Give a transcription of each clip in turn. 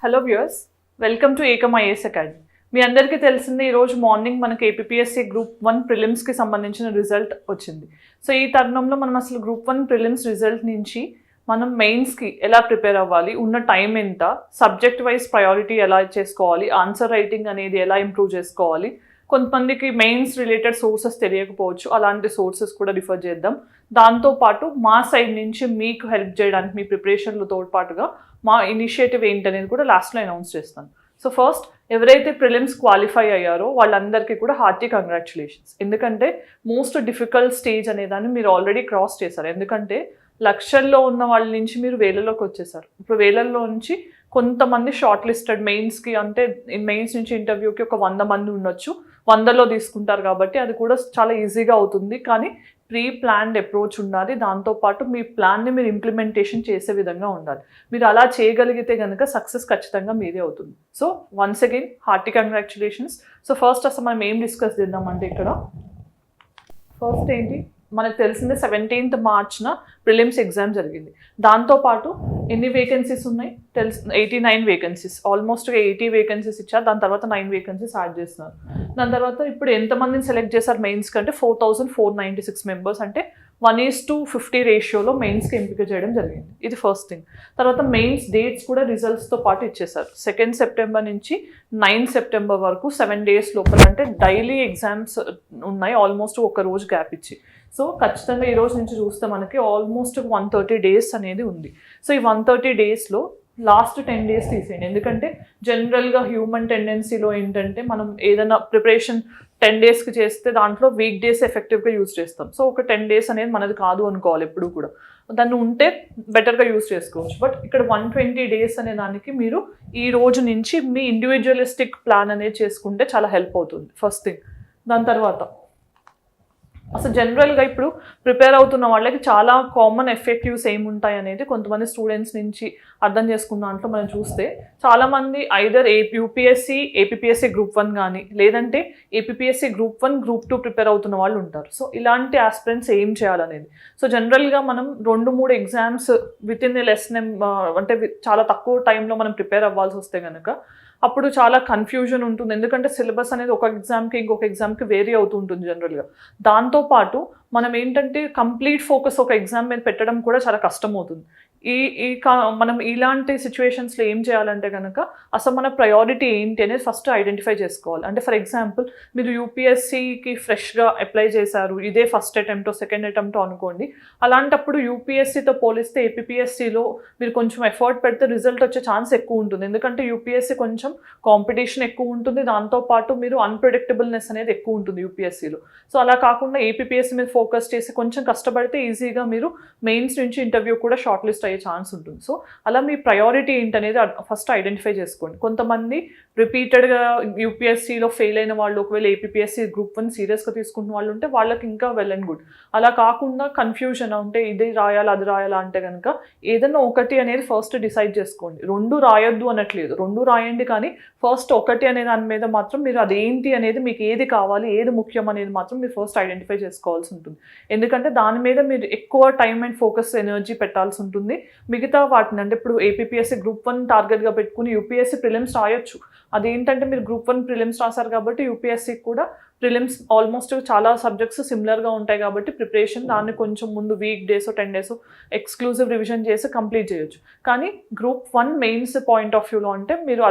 Hello viewers, welcome to Ekam IAS academy. మీ అందరికీ తెలిసింది ఈరోజు మార్నింగ్ మనకి ఏపీఎస్సీ గ్రూప్ 1 ప్రిలిమ్స్కి సంబంధించిన రిజల్ట్ వచ్చింది. సో ఈ తరుణంలో మనం అసలు గ్రూప్ 1 ప్రిలిమ్స్ రిజల్ట్ నుంచి మనం మెయిన్స్కి ఎలా ప్రిపేర్ అవ్వాలి, ఉన్న టైం ఎంత, సబ్జెక్ట్ వైజ్ ప్రయారిటీ ఎలా చేసుకోవాలి, ఆన్సర్ రైటింగ్ అనేది ఎలా ఇంప్రూవ్ చేసుకోవాలి, కొంతమందికి మెయిన్స్ రిలేటెడ్ సోర్సెస్ తెలియకపోవచ్చు, అలాంటి సోర్సెస్ కూడా రిఫర్ చేద్దాం. దాంతోపాటు మా సైడ్ నుంచి మీకు హెల్ప్ చేయడానికి మీ ప్రిపరేషన్లతో పాటుగా మా ఇనిషియేటివ్ ఏంటనేది కూడా లాస్ట్లో అనౌన్స్ చేస్తాను. సో ఫస్ట్, ఎవరైతే ప్రిలిమ్స్ క్వాలిఫై అయ్యారో వాళ్ళందరికీ కూడా హార్టీ కంగ్రాచులేషన్స్. ఎందుకంటే మోస్ట్ డిఫికల్ట్ స్టేజ్ అనేదాన్ని మీరు ఆల్రెడీ క్రాస్ చేశారు. ఎందుకంటే లక్షల్లో ఉన్న వాళ్ళ నుంచి మీరు వేలలోకి వచ్చేసారు. ఇప్పుడు వేలల్లో నుంచి కొంతమంది షార్ట్ లిస్టెడ్ మెయిన్స్కి, అంటే మెయిన్స్ నుంచి ఇంటర్వ్యూకి ఒక 100 మంది ఉండొచ్చు, 100లో తీసుకుంటారు కాబట్టి అది కూడా చాలా ఈజీగా అవుతుంది. కానీ ప్రీ ప్లాన్డ్ అప్రోచ్ ఉండాలి. దాంతోపాటు మీ ప్లాన్ని మీరు ఇంప్లిమెంటేషన్ చేసే విధంగా ఉండాలి. మీరు అలా చేయగలిగితే కనుక సక్సెస్ ఖచ్చితంగా మీదే అవుతుంది. So once again hearty congratulations. So first అసలు మనం ఏం డిస్కస్ చేద్దామంటే, ఇక్కడ ఫస్ట్ ఏంటి మనకు తెలిసిందే, 17th March ప్రిలిమ్స్ ఎగ్జామ్ జరిగింది. దాంతోపాటు ఎన్ని వేకెన్సీస్ ఉన్నాయి తెలుసు, 89 వేకెన్సీస్, ఆల్మోస్ట్ 80 వేకెన్సీస్ ఇచ్చారు. దాని తర్వాత 9 వేకెన్సీస్ యాడ్ చేస్తున్నారు. దాని తర్వాత ఇప్పుడు ఎంతమందిని సెలెక్ట్ చేశారు మెయిన్స్ కంటే 4496 మెంబర్స్, అంటే 1:50 రేషియోలో మెయిన్స్కి ఎంపిక చేయడం జరిగింది. ఇది ఫస్ట్ థింగ్. తర్వాత మెయిన్స్ డేట్స్ కూడా రిజల్ట్స్తో పాటు ఇచ్చేసారు. 2 సెప్టెంబర్ నుంచి 9 సెప్టెంబర్ వరకు 7 days లోపల, అంటే డైలీ ఎగ్జామ్స్ ఉన్నాయి, ఆల్మోస్ట్ ఒక రోజు గ్యాప్ ఇచ్చి. సో ఖచ్చితంగా ఈ రోజు నుంచి చూస్తే మనకి ఆల్మోస్ట్ 130 days అనేది ఉంది. సో ఈ 130 daysలో లాస్ట్ 10 days తీసేయండి. ఎందుకంటే జనరల్గా హ్యూమన్ టెండెన్సీలో ఏంటంటే, మనం ఏదైనా ప్రిపరేషన్ 10 daysకి చేస్తే దాంట్లో వీక్ డేస్ ఎఫెక్టివ్గా యూజ్ చేస్తాం. సో ఒక 10 days అనేది మనది కాదు అనుకోవాలి ఎప్పుడు కూడా. దాన్ని ఉంటే బెటర్గా యూజ్ చేసుకోవచ్చు. బట్ ఇక్కడ 120 days అనే దానికి మీరు ఈ రోజు నుంచి మీ ఇండివిజువలిస్టిక్ ప్లాన్ అనేది చేసుకుంటే చాలా హెల్ప్ అవుతుంది, ఫస్ట్ థింగ్. దాని తర్వాత అసలు జనరల్గా ఇప్పుడు ప్రిపేర్ అవుతున్న వాళ్ళకి చాలా కామన్ ఎఫెక్టివ్స్ ఏముంటాయి అనేది కొంతమంది స్టూడెంట్స్ నుంచి అర్థం చేసుకున్న దాంట్లో మనం చూస్తే, చాలామంది ఐదర్ యూపీఎస్సీ ఏపీఎస్సీ గ్రూప్ 1 కానీ, లేదంటే ఏపీఎస్సీ గ్రూప్ 1 గ్రూప్ 2 ప్రిపేర్ అవుతున్న వాళ్ళు ఉంటారు. సో ఇలాంటి ఆస్పిరెంట్స్ ఏం చేయాలనేది. సో జనరల్గా మనం 2-3 ఎగ్జామ్స్ విత్ ఇన్ లెస్ అంటే చాలా తక్కువ టైంలో మనం ప్రిపేర్ అవ్వాల్సి వస్తే కనుక అప్పుడు చాలా కన్ఫ్యూజన్ ఉంటుంది. ఎందుకంటే సిలబస్ అనేది ఒక ఎగ్జామ్కి ఇంకొక ఎగ్జామ్కి వేరీ అవుతూ ఉంటుంది జనరల్గా. దాంతోపాటు మనం ఏంటంటే కంప్లీట్ ఫోకస్ ఒక ఎగ్జామ్ మీద పెట్టడం కూడా చాలా కష్టం అవుతుంది. మనం ఇలాంటి సిచ్యువేషన్స్లో ఏం చేయాలంటే కనుక, అసలు మన ప్రయారిటీ ఏంటి అనేది ఫస్ట్ ఐడెంటిఫై చేసుకోవాలి. అంటే ఫర్ ఎగ్జాంపుల్, మీరు యూపీఎస్సీకి ఫ్రెష్గా అప్లై చేశారు, ఇదే ఫస్ట్ అటెంప్ట్ సెకండ్ అటెంప్ట్ అనుకోండి. అలాంటప్పుడు యూపీఎస్సీతో పోలిస్తే ఏపీఎస్సీలో మీరు కొంచెం ఎఫర్ట్ పెడితే రిజల్ట్ వచ్చే ఛాన్స్ ఎక్కువ ఉంటుంది. ఎందుకంటే యూపీఎస్సీ కొంచెం కాంపిటీషన్ ఎక్కువ ఉంటుంది, దాంతోపాటు మీరు అన్ప్రెడిక్టబుల్నెస్ అనేది ఎక్కువ ఉంటుంది యూపీఎస్సీలో. సో అలా కాకుండా ఏపీఎస్సీ మీద ఫోకస్ చేసి కొంచెం కష్టపడితే ఈజీగా మీరు మెయిన్స్ నుంచి ఇంటర్వ్యూ కూడా షార్ట్ లిస్ట్ అయ్యే ఛాన్స్ ఉంటుంది. సో అలా మీ ప్రయారిటీ ఏంటనేది ఫస్ట్ ఐడెంటిఫై చేసుకోండి. కొంతమంది రిపీటెడ్గా యూపీఎస్సీలో ఫెయిల్ అయిన వాళ్ళు, ఒకవేళ ఏపీఎస్సీ గ్రూప్ 1 సీరియస్గా తీసుకున్న వాళ్ళు ఉంటే వాళ్ళకి ఇంకా వెల్ అండ్ గుడ్. అలా కాకుండా కన్ఫ్యూజన్ ఉంటే ఇది రాయాలా అది రాయాలా అంటే కనుక ఏదైనా ఒకటి అనేది ఫస్ట్ డిసైడ్ చేసుకోండి. 2 రాయొద్దు అనట్లేదు, 2 రాయండి, కానీ ఫస్ట్ ఒకటి అనే దాని మీద మాత్రం మీరు అదేంటి అనేది, మీకు ఏది కావాలి, ఏది ముఖ్యం అనేది మాత్రం మీరు ఫస్ట్ ఐడెంటిఫై చేసుకోవాల్సి ఉంటుంది. ఎందుకంటే దాని మీద మీరు ఎక్కువ టైం అండ్ ఫోకస్ ఎనర్జీ పెట్టాల్సి ఉంటుంది. మిగతా వాటిని, అంటే ఇప్పుడు ఏపీఎస్సీ గ్రూప్ 1 టార్గెట్గా పెట్టుకుని యూపీఎస్సీ ప్రిలిమ్స్ రాయొచ్చు. అదేంటంటే మీరు గ్రూప్ 1 ప్రిలిమ్స్ రాశారు కాబట్టి యూపీఎస్సీకి కూడా ప్రిలిమ్స్ ఆల్మోస్ట్ చాలా సబ్జెక్ట్స్ సిమిలర్గా ఉంటాయి కాబట్టి ప్రిపరేషన్ దాన్ని కొంచెం ముందు week days 10 days exclusive revision చేసి కంప్లీట్ చేయొచ్చు. కానీ గ్రూప్ 1 మెయిన్స్ పాయింట్ ఆఫ్ వ్యూలో అంటే మీరు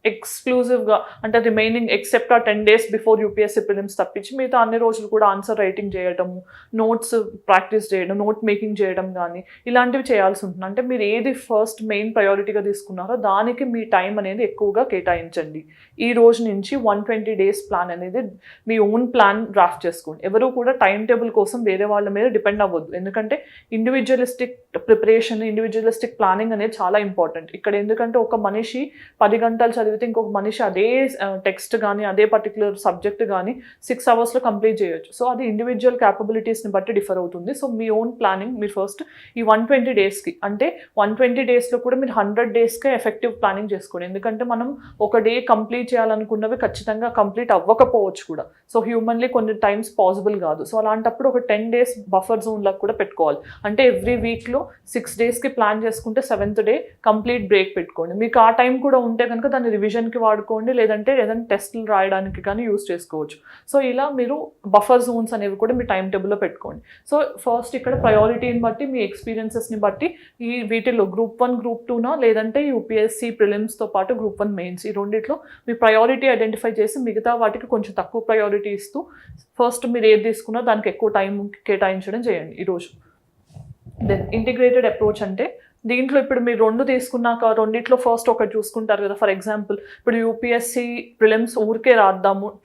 ఎక్స్క్లూజివ్గా, అంటే రిమైనింగ్ ఎక్సెప్ట్ ఆ 10 days బిఫోర్ యూపీఎస్సీ ప్రిలిమ్స్ తప్పించి మిగతా అన్ని రోజులు కూడా ఆన్సర్ రైటింగ్ చేయడము, నోట్స్ ప్రాక్టీస్ చేయడం, నోట్ మేకింగ్ చేయడం కానీ ఇలాంటివి చేయాల్సి ఉంటుంది. అంటే మీరు ఏది ఫస్ట్ మెయిన్ ప్రయారిటీగా తీసుకున్నారో దానికి మీ టైం అనేది ఎక్కువగా కేటాయించండి. ఈ రోజు నుంచి 120 days ప్లాన్ అనేది మీ ఓన్ ప్లాన్ డ్రాఫ్ట్ చేసుకోండి. ఎవరు కూడా టైం టేబుల్ కోసం వేరే వాళ్ళ మీద డిపెండ్ అవ్వద్దు. ఎందుకంటే ఇండివిజువలిస్టిక్ ప్రిపరేషన్, ఇండివిజువలిస్టిక్ ప్లానింగ్ అనేది చాలా ఇంపార్టెంట్ ఇక్కడ. ఎందుకంటే ఒక మనిషి 10 గంటలు చదివి చదివితే ఇంకొక మనిషి అదే టెక్స్ట్ కానీ అదే పర్టికులర్ సబ్జెక్ట్ కానీ 6 అవర్స్లో కంప్లీట్ చేయొచ్చు. సో అది ఇండివిజువల్ క్యాపబిలిటీస్ని బట్టి డిఫర్ అవుతుంది. సో మీ ఓన్ ప్లానింగ్ మీరు ఫస్ట్ ఈ 120 డేస్కి అంటే 120 డేస్లో కూడా మీరు 100 డేస్కే ఎఫెక్టివ్ ప్లానింగ్ చేసుకోండి. ఎందుకంటే మనం ఒక డే కంప్లీట్ చేయాలనుకున్నవి ఖచ్చితంగా కంప్లీట్ అవ్వకపోవచ్చు కూడా. సో హ్యూమన్లీ కొన్ని టైమ్స్ పాసిబుల్ కాదు. సో అలాంటప్పుడు ఒక 10 డేస్ బఫర్ జోన్లకు కూడా పెట్టుకోవాలి. అంటే ఎవ్రీ వీక్లో 6 డేస్కి ప్లాన్ చేసుకుంటే 7th డే కంప్లీట్ బ్రేక్ పెట్టుకోండి. మీకు ఆ టైం కూడా ఉంటే కనుక దాన్ని రివిజన్కి వాడుకోండి, లేదంటే ఏదైనా టెస్టులు రాయడానికి కానీ యూస్ చేసుకోవచ్చు. సో ఇలా మీరు బఫర్ జోన్స్ అనేవి కూడా మీ టైం టేబుల్లో పెట్టుకోండి. సో ఫస్ట్ ఇక్కడ ప్రయారిటీని బట్టి మీ ఎక్స్పీరియన్సెస్ని బట్టి వీటిల్లో గ్రూప్ 1 గ్రూప్ 2నా లేదంటే యూపీఎస్సీ ప్రిలిమ్స్తో పాటు గ్రూప్ 1 మెయిన్స్ ఈ రెండిట్లో మీ ప్రయారిటీ ఐడెంటిఫై చేసి మిగతా వాటికి కొంచెం తక్కువ ప్రయారిటీ ఇస్తూ ఫస్ట్ మీరు ఏది తీసుకున్నా దానికి ఎక్కువ టైం కేటాయించడం చేయండి ఈరోజు. దెన్ ఇంటిగ్రేటెడ్ అప్రోచ్ అంటే దీంట్లో ఇప్పుడు మీరు 2 తీసుకున్నాక రెండిట్లో ఫస్ట్ ఒకటి చూసుకుంటారు కదా. ఫర్ ఎగ్జాంపుల్ ఇప్పుడు యూపీఎస్సీ ప్రిలిమ్స్ ఊరికే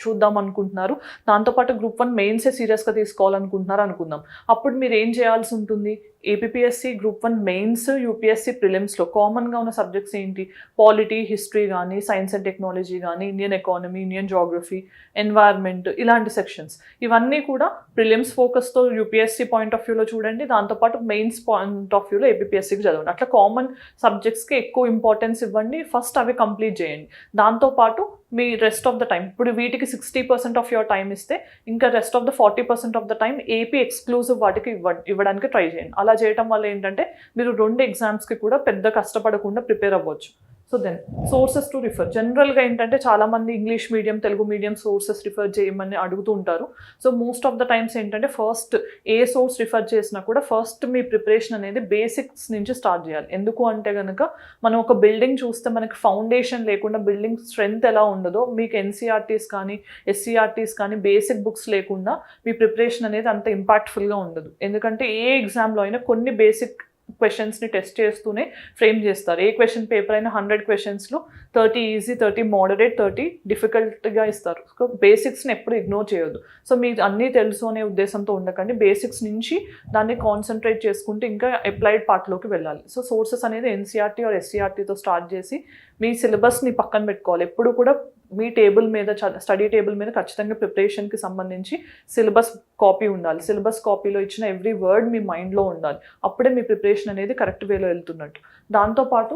చూద్దాం అనుకుంటున్నారు, దాంతోపాటు గ్రూప్ 1 మెయిన్సే సీరియస్గా తీసుకోవాలనుకుంటున్నారు అనుకుందాం. అప్పుడు మీరు ఏం చేయాల్సి ఉంటుంది? ఏపీఎస్సీ గ్రూప్ 1 మెయిన్స్ యూపీఎస్సీ ప్రిలిమ్స్లో కామన్గా ఉన్న సబ్జెక్ట్స్ ఏంటి? పాలిటీ, హిస్టరీ కానీ, సైన్స్ అండ్ టెక్నాలజీ కానీ, Indian economy, Indian geography, environment, ఇలాంటి సెక్షన్స్. ఇవన్నీ కూడా ప్రిలిమ్స్ ఫోకస్తో యూపీఎస్సీ పాయింట్ ఆఫ్ వ్యూలో చూడండి, దాంతోపాటు మెయిన్స్ పాయింట్ ఆఫ్ వ్యూలో ఏపీఎస్సీకి చదవండి. అట్లా కామన్ సబ్జెక్ట్స్కి ఎక్కువ ఇంపార్టెన్స్ ఇవ్వండి, ఫస్ట్ అవి కంప్లీట్ చేయండి. దాంతోపాటు me rest of the time ఇప్పుడు వీటికి 60% ఆఫ్ యువర్ టైం ఇస్తే ఇంకా rest of the 40% of the time AP exclusive వాటికి ఇవ్వడానికి ట్రై చేయండి. అలా చేయడం వల్ల ఏంటంటే మీరు 2 ఎగ్జామ్స్కి కూడా పెద్ద కష్టపడకుండా ప్రిపేర్ అవ్వచ్చు. So then sources to refer. జనరల్గా ఏంటంటే చాలామంది English medium, Telugu medium sources refer చేయమని అడుగుతూ ఉంటారు. So most of the times ఏంటంటే ఫస్ట్ ఏ సోర్స్ రిఫర్ చేసినా కూడా ఫస్ట్ మీ ప్రిపరేషన్ అనేది బేసిక్స్ నుంచి స్టార్ట్ చేయాలి. ఎందుకు అంటే కనుక మనం ఒక బిల్డింగ్ చూస్తే మనకి ఫౌండేషన్ లేకుండా బిల్డింగ్ స్ట్రెంగ్త్ ఎలా ఉండదో మీకు ఎన్సీఆర్టీస్ కానీ ఎస్సీఆర్టీస్ కానీ బేసిక్ బుక్స్ లేకుండా మీ ప్రిపరేషన్ అనేది అంత ఇంపాక్ట్ఫుల్గా ఉండదు. ఎందుకంటే ఏ ఎగ్జామ్లో అయినా కొన్ని బేసిక్ క్వశ్చన్స్ని టెస్ట్ చేస్తూనే ఫ్రేమ్ చేస్తారు. ఏ క్వశ్చన్ పేపర్ అయినా 100 క్వశ్చన్స్లో 30 ఈజీ, 30 మోడరేట్, 30 డిఫికల్ట్గా ఇస్తారు. సో బేసిక్స్ని ఎప్పుడు ఇగ్నోర్ చేయొద్దు. సో మీకు అన్నీ తెలుసు అనే ఉద్దేశంతో ఉండకండి, బేసిక్స్ నుంచి దాన్ని కాన్సన్ట్రేట్ చేసుకుంటూ ఇంకా అప్లైడ్ పార్ట్లోకి వెళ్ళాలి. సో సోర్సెస్ అనేది ఎన్సీఆర్టీ ఆర్ ఎస్సీఆర్టీతో స్టార్ట్ చేసి మీ సిలబస్ని పక్కన పెట్టుకోవాలి. ఎప్పుడు కూడా మీ టేబుల్ మీద స్టడీ టేబుల్ మీద ఖచ్చితంగా ప్రిపరేషన్కి సంబంధించి సిలబస్ కాపీ ఉండాలి. సిలబస్ కాపీలో ఇచ్చిన ఎవ్రీ వర్డ్ మీ మైండ్లో ఉండాలి. అప్పుడే మీ ప్రిపరేషన్ అనేది కరెక్ట్ వేలో వెళ్తున్నట్టు. దాంతోపాటు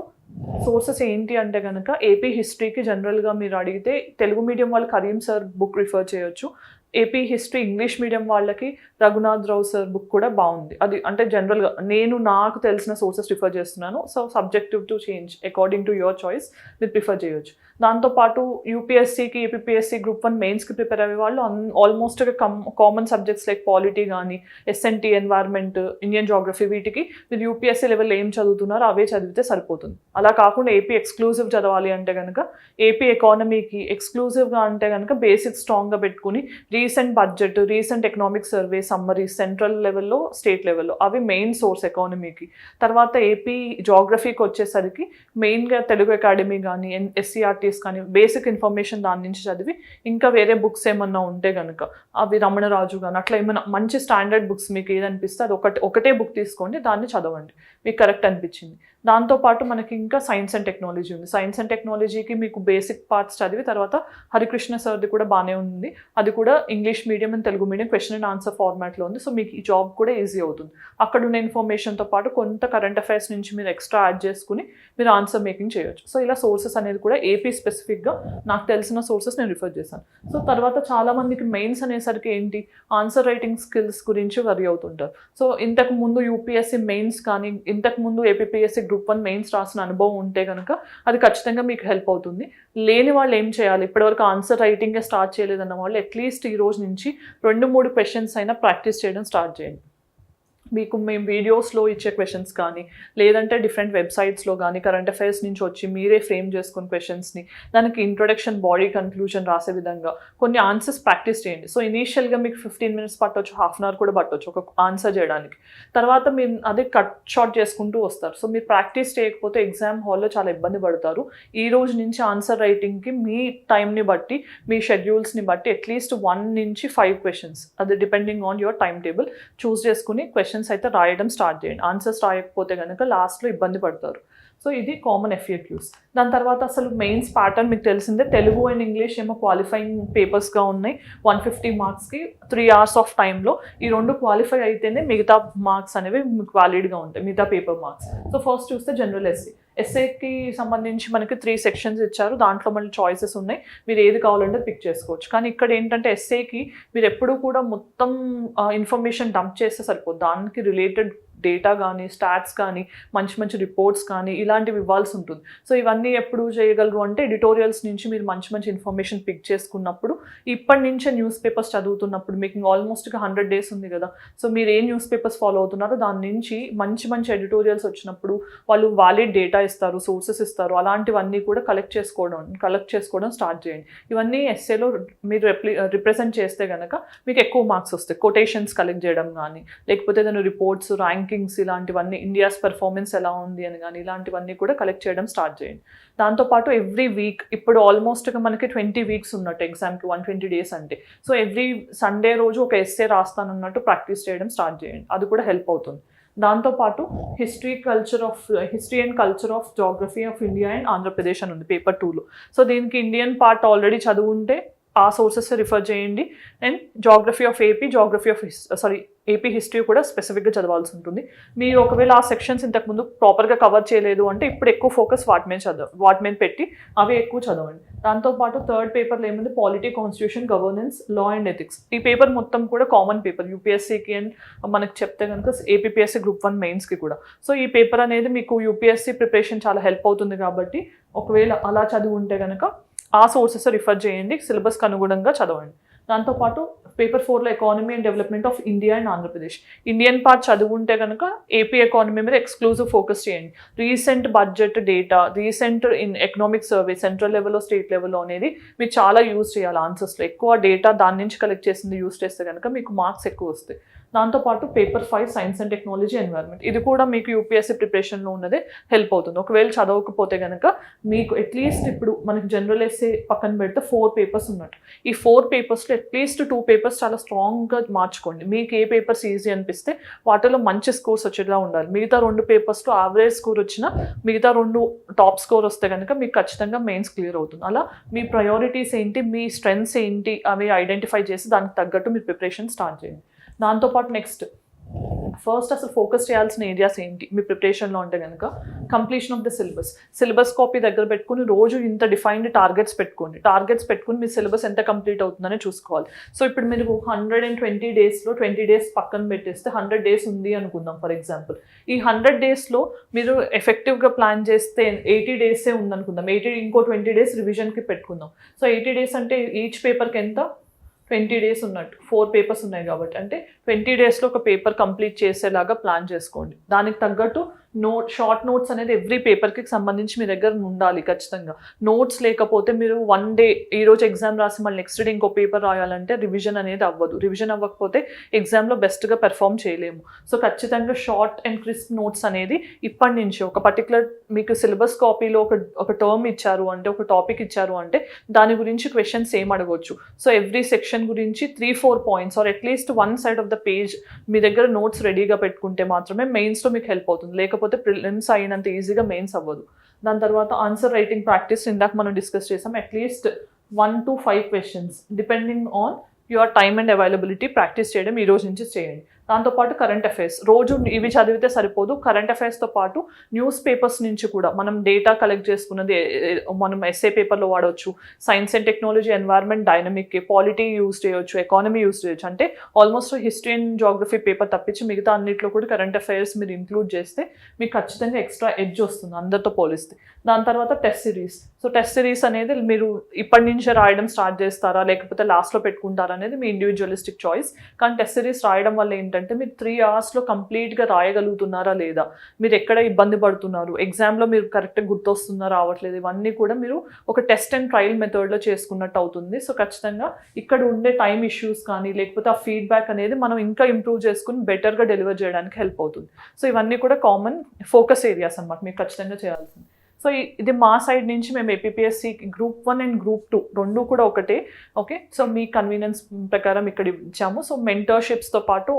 సోర్సెస్ ఏంటి అంటే కనుక ఏపీ హిస్టరీకి జనరల్గా మీరు అడిగితే తెలుగు మీడియం వాళ్ళు కరీం సార్ బుక్ రిఫర్ చేయొచ్చు. ఏపీ హిస్టరీ ఇంగ్లీష్ మీడియం వాళ్ళకి రఘునాథ్ రావు సార్ బుక్ కూడా బాగుంది. అది అంటే జనరల్గా నాకు తెలిసిన సోర్సెస్ రిఫర్ చేస్తున్నాను. So subjective to change according to your choice మీరు ప్రిఫర్ చేయొచ్చు. దాంతోపాటు యూపీఎస్సీకి ఏపీఎస్సీ గ్రూప్ 1 మెయిన్స్కి ప్రిపేర్ అయ్యే వాళ్ళు almost common subjects like polity కానీ, ఎస్ఎన్టీ, ఎన్వైర్న్మెంట్, ఇండియన్ జాగ్రఫీ, వీటికి మీరు యూపీఎస్సీ లెవెల్లో ఏం చదువుతున్నారో అవే చదివితే సరిపోతుంది. అలా కాకుండా ఏపీ ఎక్స్క్లూజివ్ చదవాలి అంటే కనుక ఏపీ ఎకానమీకి ఎక్స్క్లూజివ్గా అంటే కనుక బేసిక్ స్ట్రాంగ్గా పెట్టుకుని recent budget, recent economic survey, summary central లెవెల్లో, స్టేట్ లెవెల్లో అవి మెయిన్ సోర్స్ ఎకానమీకి. తర్వాత ఏపీ జాగ్రఫీకి వచ్చేసరికి మెయిన్గా తెలుగు అకాడమీ కానీ, ఎస్సీఆర్టీస్ కానీ బేసిక్ ఇన్ఫర్మేషన్ దాని నుంచి చదివి ఇంకా వేరే బుక్స్ ఏమన్నా ఉంటే కనుక అవి రమణరాజు కానీ అట్లా ఏమైనా మంచి స్టాండర్డ్ బుక్స్ మీకు ఏదనిపిస్తే అది ఒకటే బుక్ తీసుకోండి, దాన్ని చదవండి మీకు కరెక్ట్ అనిపించింది. దాంతోపాటు మనకి ఇంకా సైన్స్ అండ్ టెక్నాలజీ ఉంది. సైన్స్ అండ్ టెక్నాలజీకి మీకు బేసిక్ పార్ట్స్ చదివి తర్వాత హరికృష్ణ సార్ది కూడా బాగానే ఉంది. అది కూడా English medium and Telugu medium question and answer ఫార్మాట్లో ఉంది. సో మీకు ఈ జాబ్ కూడా ఈజీ అవుతుంది. అక్కడ ఉన్న ఇన్ఫర్మేషన్తో పాటు కొంత కరెంట్ అఫైర్స్ నుంచి మీరు ఎక్స్ట్రా యాడ్ చేసుకుని మీరు ఆన్సర్ మేకింగ్ చేయొచ్చు. సో ఇలా సోర్సెస్ అనేది కూడా ఏపీ స్పెసిఫిక్గా నాకు తెలిసిన సోర్సెస్ నేను రిఫర్ చేశాను. సో తర్వాత చాలామందికి మెయిన్స్ అనేసరికి ఏంటి ఆన్సర్ రైటింగ్ స్కిల్స్ గురించి వరి అవుతుంటారు. సో ఇంతకు ముందు యూపీఎస్సీ మెయిన్స్ కానీ ఇంతకుముందు ఏపీఎస్సీ గ్రూప్ 1 మెయిన్స్ రాసిన అనుభవం ఉంటే కనుక అది ఖచ్చితంగా మీకు హెల్ప్ అవుతుంది. లేని వాళ్ళు ఏం చేయాలి? ఇప్పటివరకు ఆన్సర్ రైటింగే స్టార్ట్ చేయలేదన్న వాళ్ళు అట్లీస్ట్ ఈ రోజు నుంచి 2-3 క్వశ్చన్స్ అయినా ప్రాక్టీస్ చేయడం స్టార్ట్ చేయండి. మీకు మేము వీడియోస్లో ఇచ్చే క్వశ్చన్స్ కానీ లేదంటే డిఫరెంట్ వెబ్సైట్స్లో కానీ కరెంట్ అఫైర్స్ నుంచి వచ్చి మీరే ఫ్రేమ్ చేసుకుని క్వశ్చన్స్ని దానికి ఇంట్రొడక్షన్, బాడీ కన్క్లూజన్ రాసే విధంగా కొన్ని ఆన్సర్స్ ప్రాక్టీస్ చేయండి. సో ఇనీషియల్గా మీకు 15 minutes పట్టవచ్చు, హాఫ్ అన్ అవర్ కూడా పట్టవచ్చు ఒక ఆన్సర్ చేయడానికి. తర్వాత మీరు అదే కట్ షార్ట్ చేసుకుంటూ వస్తారు. సో మీరు ప్రాక్టీస్ చేయకపోతే ఎగ్జామ్ హాల్లో చాలా ఇబ్బంది పడతారు. ఈ రోజు నుంచి ఆన్సర్ రైటింగ్కి మీ టైంని బట్టి, మీ షెడ్యూల్స్ని బట్టి అట్లీస్ట్ 1 నుంచి 5 క్వశ్చన్స్, అది depending on your time table choose చేసుకుని క్వశ్చన్స్ అయితే రాయడం స్టార్ట్ చేయండి. ఆన్సర్స్ రాయకపోతే కనుక లాస్ట్లో ఇబ్బంది పడతారు. సో ఇది కామన్ FAQs. దాని తర్వాత అసలు మెయిన్స్ ప్యాటర్న్ మీకు తెలిసిందే, తెలుగు అండ్ ఇంగ్లీష్ ఏమో క్వాలిఫైయింగ్ పేపర్స్గా ఉన్నాయి 150 మార్క్స్కి 3 hours ఆఫ్ టైంలో. ఈ రెండు క్వాలిఫై అయితేనే మిగతా మార్క్స్ అనేవి మీకు వ్యాలిడ్గా ఉంటాయి, మిగతా పేపర్ మార్క్స్. సో ఫస్ట్ చూస్తే జనరల్ ఎస్ఏకి సంబంధించి మనకి 3 sections ఇచ్చారు, దాంట్లో మళ్ళీ చాయిసెస్ ఉన్నాయి, మీరు ఏది కావాలంటే పిక్ చేసుకోవచ్చు. కానీ ఇక్కడ ఏంటంటే ఎస్ఏకి మీరు ఎప్పుడు కూడా మొత్తం ఇన్ఫర్మేషన్ డంప్ చేస్తే సరిపోదు, దానికి రిలేటెడ్ డేటా కానీ స్టాట్స్ కానీ మంచి మంచి రిపోర్ట్స్ కానీ ఇలాంటివి ఇవ్వాల్సి ఉంటుంది. సో ఇవన్నీ ఎప్పుడు చేయగలరు అంటే ఎడిటోరియల్స్ నుంచి మీరు మంచి మంచి ఇన్ఫర్మేషన్ పిక్ చేసుకున్నప్పుడు, ఇప్పటి నుంచే న్యూస్ పేపర్స్ చదువుతున్నప్పుడు, మీకు ఆల్మోస్ట్గా 100 days ఉంది కదా, సో మీరు ఏ న్యూస్ పేపర్స్ ఫాలో అవుతున్నారో దాని నుంచి మంచి మంచి ఎడిటోరియల్స్ వచ్చినప్పుడు వాళ్ళు వాలిడ్ డేటా ఇస్తారు, సోర్సెస్ ఇస్తారు, అలాంటివన్నీ కూడా కలెక్ట్ చేసుకోవడం స్టార్ట్ చేయండి. ఇవన్నీ ఎస్ఏలో మీరు రిప్రజెంట్ చేస్తే కనుక మీకు ఎక్కువ మార్క్స్ వస్తాయి. కొటేషన్స్ కలెక్ట్ చేయడం కానీ, లేకపోతే ఏదైనా రిపోర్ట్స్, ర్యాంకింగ్స్, ఇలాంటివన్నీ, ఇండియాస్ పెర్ఫార్మెన్స్ ఎలా ఉంది అని కానీ ఇలాంటివన్నీ కూడా కలెక్ట్ చేయడం స్టార్ట్ చేయండి. దాంతోపాటు ఎవ్రీ వీక్, ఇప్పుడు ఆల్మోస్ట్గా మనకి 20 weeks ఉన్నట్టు ఎగ్జామ్కి 120 days అంటే, సో ఎవ్రీ సండే రోజు ఒక ఎస్సే రాస్తానన్నట్టు ప్రాక్టీస్ చేయడం స్టార్ట్ చేయండి, అది కూడా హెల్ప్ అవుతుంది. దాంతోపాటు history and culture of geography of India and Andhra Pradesh అని ఉంది పేపర్ 2లో. సో దీనికి ఇండియన్ పార్ట్ ఆల్రెడీ చదువుంటే ఆ సోర్సెస్ రిఫర్ చేయండి. And geography of AP history కూడా స్పెసిఫిక్గా చదవాల్సి ఉంటుంది. మీరు ఒకవేళ ఆ సెక్షన్స్ ఇంతకుముందు ప్రాపర్గా కవర్ చేయలేదు అంటే ఇప్పుడు ఎక్కువ ఫోకస్ వాటి మీద పెట్టి అవి ఎక్కువ చదవండి. దాంతోపాటు థర్డ్ పేపర్లో ఏముంది, polity, constitution, governance, law and ethics. ఈ పేపర్ మొత్తం కూడా కామన్ పేపర్ యూపీఎస్సీకి అండ్ మనకు చెప్తే కనుక ఏపీఎస్సీ గ్రూప్ 1 మెయిన్స్కి కూడా. సో ఈ పేపర్ అనేది మీకు యూపీఎస్సీ ప్రిపరేషన్ చాలా హెల్ప్ అవుతుంది కాబట్టి ఒకవేళ అలా చదివి ఉంటే కనుక ఆ సోర్సెస్ రిఫర్ చేయండి, సిలబస్కి అనుగుణంగా చదవండి. దాంతోపాటు పేపర్ 4లో economy and development of India and Andhra Pradesh. Indian part చదువుంటే కనుక ఏపీ ఎకానమీ మీద ఎక్స్క్లూజివ్ ఫోకస్ చేయండి. Recent budget data, recent in economic survey central లెవెల్లో, స్టేట్ లెవెల్లో అనేది మీరు చాలా యూజ్ చేయాలి. ఆన్సర్స్లో ఎక్కువ డేటా దాని నుంచి కలెక్ట్ చేసింది యూజ్ చేస్తే కనుక మీకు మార్క్స్ ఎక్కువ వస్తాయి. దాంతోపాటు paper 5 science and technology environment, ఇది కూడా మీకు యూపీఎస్సీ ప్రిపరేషన్లో ఉన్నదే హెల్ప్ అవుతుంది. ఒకవేళ చదవకపోతే కనుక మీకు అట్లీస్ట్ ఇప్పుడు మనకి జనరల్ ఎస్సే పక్కన పెడితే 4 పేపర్స్ ఉన్నట్టు, ఈ 4 పేపర్స్లో అట్లీస్ట్ 2 పేపర్స్ చాలా స్ట్రాంగ్గా మార్చుకోండి. మీకు ఏ పేపర్స్ ఈజీ అనిపిస్తే వాటిలో మంచి స్కోర్స్ వచ్చేలా ఉండాలి. మిగతా 2 పేపర్స్లో యావరేజ్ స్కోర్ వచ్చినా మిగతా 2 టాప్ స్కోర్ వస్తే కనుక మీకు ఖచ్చితంగా మెయిన్స్ క్లియర్ అవుతుంది. అలా మీ ప్రయారిటీస్ ఏంటి, మీ స్ట్రెంగ్స్ ఏంటి అవి ఐడెంటిఫై చేసి దానికి తగ్గట్టు మీరు ప్రిపరేషన్ స్టార్ట్ చేయండి. దాంతోపాటు నెక్స్ట్ ఫస్ట్ అసలు ఫోకస్ చేయాల్సిన ఏరియాస్ ఏంటి మీ ప్రిపరేషన్లో అంటే కనుక, completion of the syllabus copy దగ్గర పెట్టుకుని రోజు ఇంత డిఫైన్డ్ టార్గెట్స్ పెట్టుకుని మీ సిలబస్ ఎంత కంప్లీట్ అవుతుందని చూసుకోవాలి. సో ఇప్పుడు మీరు 120 daysలో 20 days పక్కన పెట్టేస్తే 100 days ఉంది అనుకుందాం ఫర్ ఎగ్జాంపుల్. ఈ 100 daysలో మీరు ఎఫెక్టివ్గా ప్లాన్ చేస్తే 80 days ఉందనుకుందాం, ఇంకో 20 days రివిజన్కి పెట్టుకుందాం. సో 80 days అంటే ఈచ్ పేపర్కి ఎంత, 20 days ఉన్నట్టు, 4 పేపర్స్ ఉన్నాయి కాబట్టి అంటే 20 daysలో ఒక పేపర్ కంప్లీట్ చేసేలాగా ప్లాన్ చేసుకోండి. దానికి తగ్గట్టు షార్ట్ నోట్స్ అనేది ఎవ్రీ పేపర్కి సంబంధించి మీ దగ్గర ఉండాలి ఖచ్చితంగా. నోట్స్ లేకపోతే మీరు 1 day ఈరోజు ఎగ్జామ్ రాసి మళ్ళీ నెక్స్ట్ డే ఇంకో పేపర్ రాయాలంటే రివిజన్ అనేది అవ్వదు. రివిజన్ అవ్వకపోతే ఎగ్జామ్లో బెస్ట్గా పెర్ఫామ్ చేయలేము. సో ఖచ్చితంగా షార్ట్ అండ్ క్రిస్ప్ నోట్స్ అనేది ఇప్పటి నుంచి ఒక పర్టికులర్ మీకు సిలబస్ కాపీలో ఒక టర్మ్ ఇచ్చారు అంటే, ఒక టాపిక్ ఇచ్చారు అంటే దాని గురించి క్వశ్చన్స్ ఏం అడగవచ్చు. సో ఎవ్రీ సెక్షన్ గురించి 3-4 points or at least 1 side of the page మీ దగ్గర నోట్స్ రెడీగా పెట్టుకుంటే మాత్రమే మెయిన్స్లో మీకు హెల్ప్ అవుతుంది. లేకపోతే ప్రిలిమ్స్ అయినంత ఈజీగా మెయిన్స్ అవ్వదు. దాని తర్వాత ఆన్సర్ రైటింగ్ ప్రాక్టీస్ ఇందాక మనం డిస్కస్ చేసాం. At least 1 to 5 questions depending on your time and availability practice చేయడం ఈ రోజు నుంచి చేయండి. దాంతోపాటు కరెంట్ అఫైర్స్, రోజు ఇవి చదివితే సరిపోదు, కరెంట్ అఫైర్స్తో పాటు న్యూస్ పేపర్స్ నుంచి కూడా మనం డేటా కలెక్ట్ చేసుకున్నది మనం ఎస్ఏ పేపర్లో వాడవచ్చు. Science and technology, environment, dynamic, polity use చేయొచ్చు, ఎకానమీ యూజ్ చేయొచ్చు. అంటే almost history and geography paper తప్పించి మిగతా అన్నింటిలో కూడా కరెంట్ అఫైర్స్ మీరు ఇంక్లూడ్ చేస్తే మీకు ఖచ్చితంగా ఎక్స్ట్రా ఎడ్జ్ వస్తుంది అందరితో పోలిస్తే. దాని తర్వాత test series. So test series అనేది మీరు ఇప్పటి నుంచే రాయడం స్టార్ట్ చేస్తారా లేకపోతే లాస్ట్లో పెట్టుకుంటారా అనేది మీ ఇండివిజువలిస్టిక్ చాయిస్. కానీ టెస్ట్ సిరీస్ రాయడం వల్ల ఏంటంటే మీరు 3 hours కంప్లీట్గా రాయగలుగుతున్నారా లేదా, మీరు ఎక్కడ ఇబ్బంది పడుతున్నారు, ఎగ్జామ్లో మీరు కరెక్ట్గా గుర్తొస్తుందా రావట్లేదు, ఇవన్నీ కూడా మీరు ఒక టెస్ట్ అండ్ ట్రయల్ మెథడ్లో చేసుకున్నట్టు అవుతుంది. సో ఖచ్చితంగా ఇక్కడ ఉండే టైం ఇష్యూస్ కానీ లేకపోతే ఆ ఫీడ్బ్యాక్ అనేది మనం ఇంకా ఇంప్రూవ్ చేసుకుని బెటర్గా డెలివర్ చేయడానికి హెల్ప్ అవుతుంది. సో ఇవన్నీ కూడా కామన్ ఫోకస్ ఏరియాస్ అన్నమాట మీకు ఖచ్చితంగా చేయాల్సింది. సో ఇది మా సైడ్ నుంచి మేము ఏపీఎస్సి గ్రూప్ 1 అండ్ గ్రూప్ 2 రెండు కూడా ఒకటే. ఓకే, సో మీ కన్వీనియన్స్ ప్రకారం ఇక్కడ ఇచ్చాము. సో మెంటర్షిప్స్తో పాటు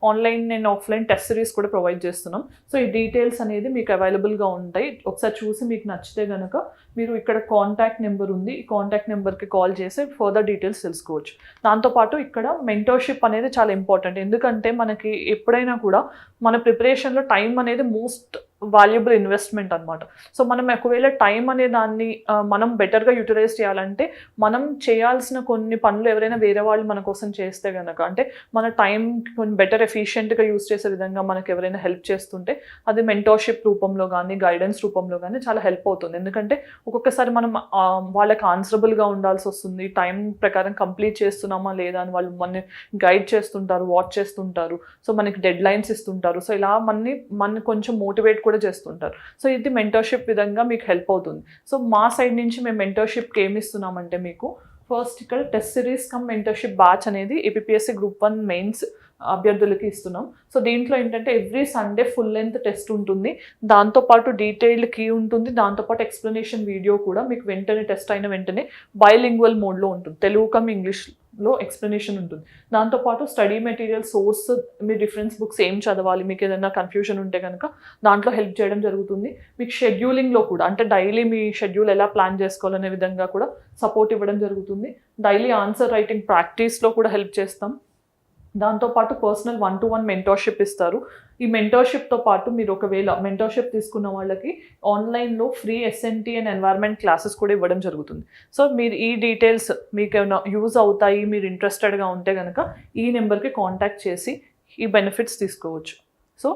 online and offline test series కూడా ప్రొవైడ్ చేస్తున్నాం. సో ఈ డీటెయిల్స్ అనేది మీకు అవైలబుల్గా ఉంటాయి. ఒకసారి చూసి మీకు నచ్చితే కనుక మీరు ఇక్కడ కాంటాక్ట్ నెంబర్ ఉంది, ఈ కాంటాక్ట్ నెంబర్కి కాల్ చేసి ఫర్దర్ డీటెయిల్స్ తెలుసుకోవచ్చు. దాంతోపాటు ఇక్కడ మెంటర్షిప్ అనేది చాలా ఇంపార్టెంట్. ఎందుకంటే మనకి ఎప్పుడైనా కూడా మన ప్రిపరేషన్లో టైం అనేది మోస్ట్ వాల్యుబుల్ ఇన్వెస్ట్మెంట్ అనమాట. సో మనం ఒకవేళ టైం అనే దాన్ని మనం బెటర్గా యూటిలైజ్ చేయాలంటే మనం చేయాల్సిన కొన్ని పనులు ఎవరైనా వేరే వాళ్ళు మన కోసం చేస్తే కనుక, అంటే మన టైం కొంచెం బెటర్ ఎఫిషియెంట్గా యూజ్ చేసే విధంగా మనకు ఎవరైనా హెల్ప్ చేస్తుంటే అది మెంటర్షిప్ రూపంలో కానీ గైడెన్స్ రూపంలో కానీ చాలా హెల్ప్ అవుతుంది. ఎందుకంటే ఒక్కొక్కసారి మనం వాళ్ళకి ఆన్సరబుల్గా ఉండాల్సి వస్తుంది, టైం ప్రకారం కంప్లీట్ చేస్తున్నామా లేదా అని వాళ్ళు మనని గైడ్ చేస్తుంటారు, వాచ్ చేస్తుంటారు, సో మనకి డెడ్ లైన్స్ ఇస్తుంటారు. సో ఇలా మన కొంచెం మోటివేట్ కూడా చేస్తుంటారు. సో ఇది మెంటర్షిప్ విధంగా మీకు హెల్ప్ అవుతుంది. సో మా సైడ్ నుంచి మేము మెంటర్షిప్కి ఏమి ఇస్తున్నామంటే మీకు ఫస్ట్ ఇక్కడ test series come mentorship batch అనేది ఏపీఎస్సి గ్రూప్ 1 మెయిన్స్ అభ్యర్థులకి ఇస్తున్నాం. సో దీంట్లో ఏంటంటే every Sunday full length test ఉంటుంది, దాంతోపాటు డీటెయిల్డ్ కీ ఉంటుంది, దాంతోపాటు ఎక్స్ప్లెనేషన్ వీడియో కూడా మీకు వెంటనే టెస్ట్ అయిన వెంటనే బైలింగ్వల్ మోడ్లో ఉంటుంది, తెలుగు కమ్ ఇంగ్లీష్లో ఎక్స్ప్లెనేషన్ ఉంటుంది. దాంతోపాటు స్టడీ మెటీరియల్ సోర్స్, మీ రిఫరెన్స్ బుక్స్ ఏం చదవాలి, మీకు ఏదైనా కన్ఫ్యూజన్ ఉంటే కనుక దాంట్లో హెల్ప్ చేయడం జరుగుతుంది. మీకు షెడ్యూలింగ్లో కూడా, అంటే డైలీ మీ షెడ్యూల్ ఎలా ప్లాన్ చేసుకోవాలనే విధంగా కూడా సపోర్ట్ ఇవ్వడం జరుగుతుంది. డైలీ ఆన్సర్ రైటింగ్ ప్రాక్టీస్లో కూడా హెల్ప్ చేస్తాం. దాంతోపాటు పర్సనల్ 1-to-1 మెంటర్షిప్ ఇస్తారు. ఈ మెంటర్షిప్తో పాటు మీరు ఒకవేళ మెంటర్షిప్ తీసుకున్న వాళ్ళకి ఆన్లైన్లో free SNT and environment classes కూడా ఇవ్వడం జరుగుతుంది. సో మీరు ఈ డీటెయిల్స్ మీకు ఏమైనా యూజ్ అవుతాయి, మీరు ఇంట్రెస్టెడ్గా ఉంటే కనుక ఈ నెంబర్కి కాంటాక్ట్ చేసి ఈ బెనిఫిట్స్ తీసుకోవచ్చు. సో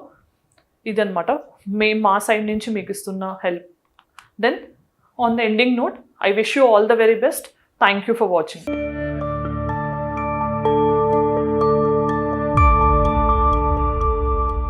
ఇదనమాట మేము మా సైడ్ నుంచి మీకు ఇస్తున్న help. Then on the ending note, I wish you all the very best. Thank you for watching.